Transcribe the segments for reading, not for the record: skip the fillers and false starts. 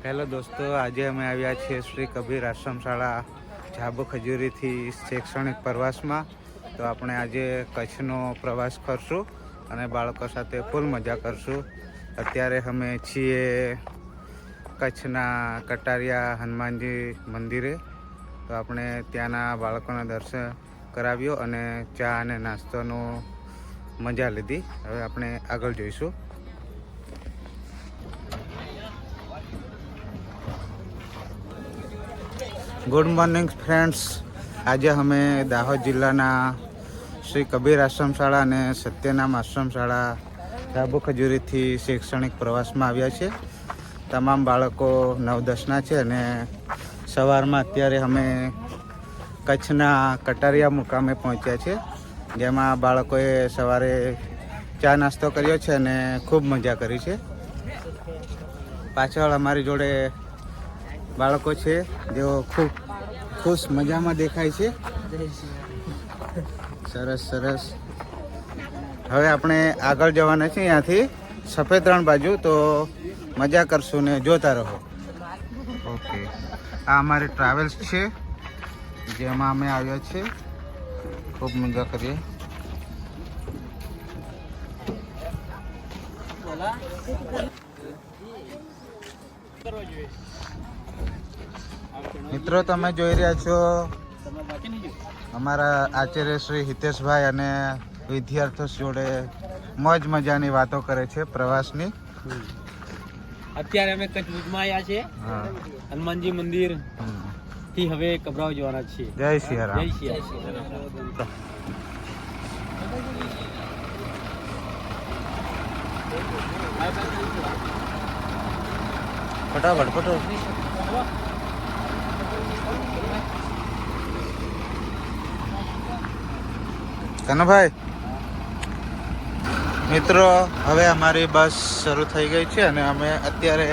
Hello દોસ્તો, આજે અમે આવ્યા છીએ શ્રી કબીર આશ્રમ શાળા જાંબુ ખજૂરીથી શૈક્ષણિક પ્રવાસમાં. તો આપણે આજે કચ્છનો પ્રવાસ કરશું અને બાળકો સાથે ફૂલ મજા કરશું. અત્યારે અમે છીએ કચ્છના કટારિયા હનુમાનજી મંદિરે. તો આપણે ત્યાંના બાળકોના દર્શન કરાવ્યો અને ચા અને નાસ્તોનો મજા લીધી. હવે આપણે આગળ જોઈશું. Good morning friends. આજે અમે દાહોદ જિલ્લાના શ્રી કબીર આશ્રમ શાળા અને સત્યનામ આશ્રમ શાળા જાંબુ ખજૂરીથી શૈક્ષણિક પ્રવાસમાં આવ્યા છે. તમામ બાળકો 9-10ના છે અને સવારમાં અત્યારે અમે કચ્છના કટારિયા મુકામે પહોંચ્યા છે, જેમાં બાળકોએ સવારે ચા નાસ્તો કર્યો છે અને ખૂબ મજા કરી છે. પાછળ અમારી જોડે બાળકો છે જેઓ ખૂબ ખુશ મજામાં દેખાય છે. સરસ સરસ. હવે આપણે આગળ જવાના છીએ અહીંયાથી સફેદ રણ બાજુ. તો મજા કરશું ને જોતા રહો. ઓકે, આ અમારી ટ્રાવેલ્સ છે જેમાં અમે આવ્યા છીએ. ખૂબ મજા કરીએ. મિત્રો, તમે જોઈ રહ્યા છો અમારા આચાર્ય શ્રી હિતેશભાઈ અને વિદ્યાર્થીઓ જોડે મોજ મજાની વાતો કરે છે પ્રવાસની. અત્યારે અમે કચ્છ ભુજમાં આવ્યા છે, હનુમાનજી મંદિર થી હવે કબરાવ જવાના છીએ. જય સિયારામ. જય સિયારામ. ફટાફટ કનુભાઈ. મિત્રો, હવે અમારી બસ શરૂ થઈ ગઈ છે અને અમે અત્યારે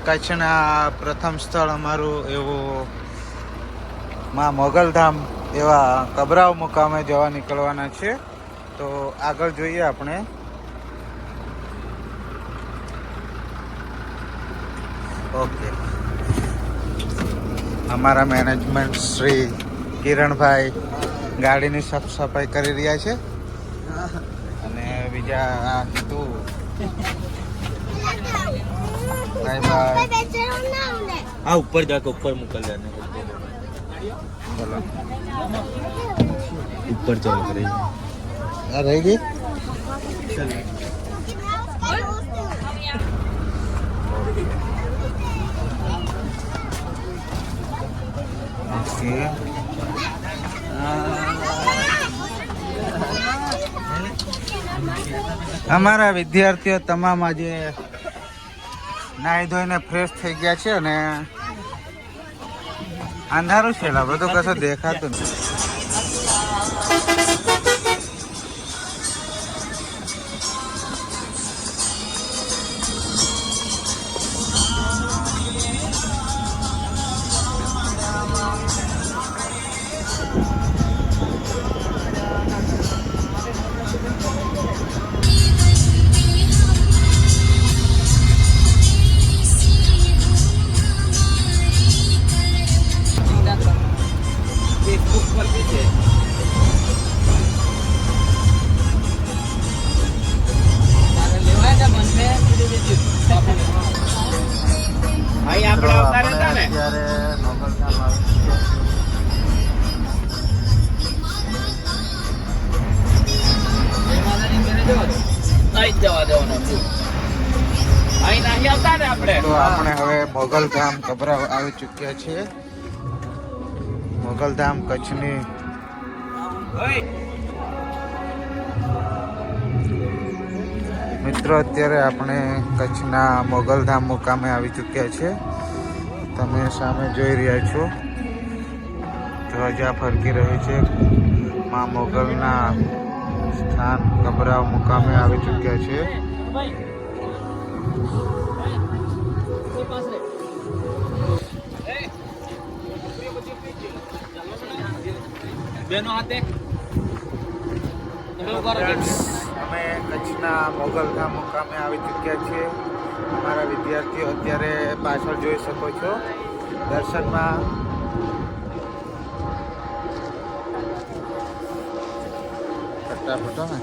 કચ્છના પ્રથમ સ્થળ અમારું એવું માં મોગલધામ એવા કબરાવ મુકામે જવા નીકળવાના છે. તો આગળ જોઈએ આપણે. ઓકે, અમારા મેનેજમેન્ટ શ્રી કિરણભાઈ ગાડીની સાફ સફાઈ કરી રહ્યા છે અને બીજા તું આ ઉપર જાકે ઉપર મોકલ જાને. બોલો. ઉપર ચાલ કરી આ રહી ગઈ. અમારા વિદ્યાર્થીઓ તમામ આજે નાહી ધોઈને ફ્રેશ થઈ ગયા છે અને અંધારું છે, બધું કશું દેખાતું નથી. તો આપણે હવે મોગલધામ કબરાવ આવી ચૂક્યા છીએ. મોગલધામ કચ્છની મિત્રો, અત્યારે આપણે કચ્છના મોગલધામ મુકામે આવી ચૂક્યા છીએ. તમે સામે જોઈ રહ્યા છો ધ્વજા ફરકી રહી છે. માં મોગલના સ્થાન કબરાવ મુકામે આવી ચૂક્યા છે. અમે કચ્છના મોગલધામ મુકામે આવી ચૂક્યા છીએ. અમારા વિદ્યાર્થીઓ અત્યારે પાછળ જોઈ શકો છો દર્શનમાં ફટાફટ ને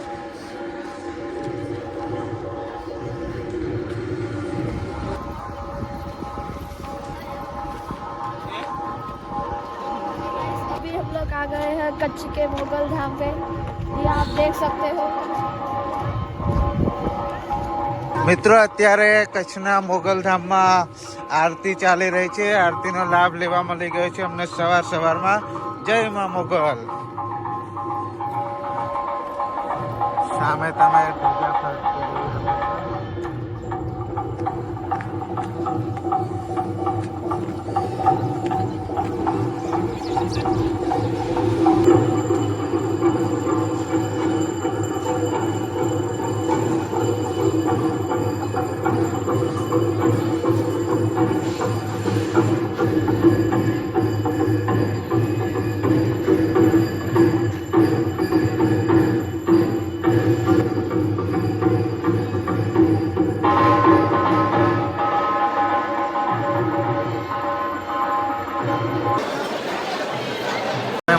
अभी हम लोग आ गए हैं कच्छ के मुगल धाम पे। ये आप देख सकते हो। મિત્રો અત્યારે કચ્છના મોગલધામમાં આરતી ચાલી રહી છે. આરતીનો લાભ લેવા મળી ગયો છે અમને સવારમાં. જય માં મોગલ. સામે તમે ધજા ફરકતી જોઈ શકો છો.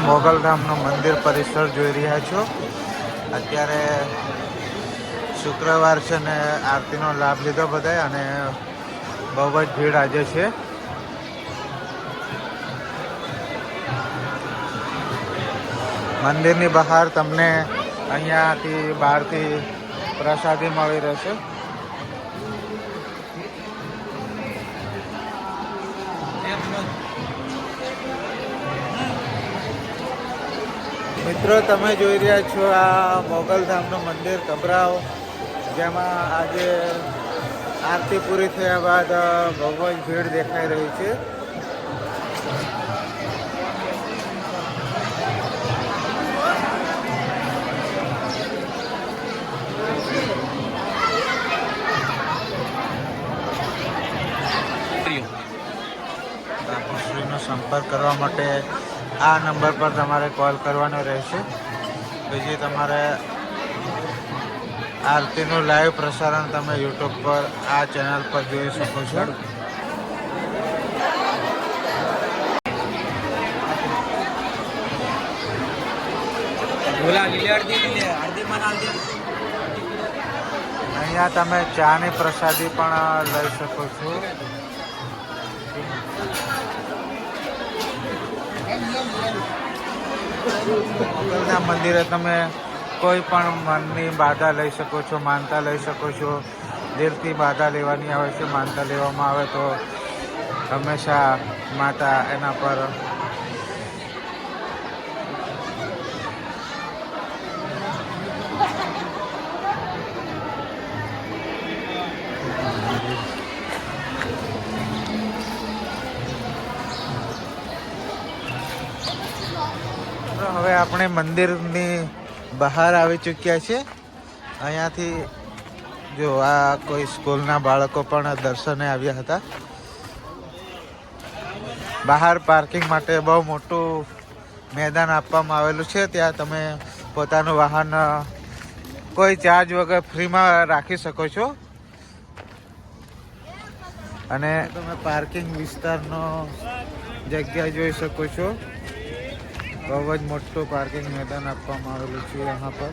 મોગલધામનું મંદિર પરિસર જોઈ રહ્યા છો. અત્યારે શુક્રવાર છે ને આરતીનો લાભ લીધો બધાય અને બહુ જ ભીડ આજે છે. મંદિરની બહાર તમને અહીંયાથી બહારથી પ્રસાદી મળી રહેશે. મિત્રો તમે જોઈ રહ્યા છો આ મોગલધામનું મંદિર કબરાવ, જેમાં આજે આરતી પૂરી થયા બાદ બહુ જ ભીડ દેખાઈ રહી છે. બાપુશ્રીનો સંપર્ક કરવા માટે આ નંબર પર તમારે કોલ કરવાનો રહેશે. બીજી તમારે આરતીનું લાઈવ પ્રસારણ તમે યુટ્યુબ પર આ ચેનલ પર જોઈ શકો છો. અહીંયા તમે ચાની પ્રસાદી પણ લઈ શકો છો. મોગલના મંદિરે તમે કોઈ પણ મનની બાધા લઈ શકો છો, માનતા લઈ શકો છો. દિલથી બાધા લેવાની આવે છે, માનતા લેવામાં આવે તો હંમેશા માતા એના પર હવે આપણે મંદિરની બહાર આવી ચૂક્યા છે. અહીંયાથી જો આ કોઈ સ્કૂલના બાળકો પણ દર્શને આવ્યા હતા. બહાર પાર્કિંગ માટે બહુ મોટું મેદાન આપવામાં આવેલું છે. ત્યાં તમે પોતાનું વાહન કોઈ ચાર્જ વગર ફ્રીમાં રાખી શકો છો. અને તમે પાર્કિંગ વિસ્તારનો જગ્યા જોઈ શકો છો. બહુ જ મોટું પાર્કિંગ મેદાન આપવામાં આવેલું છે यहाँ पर.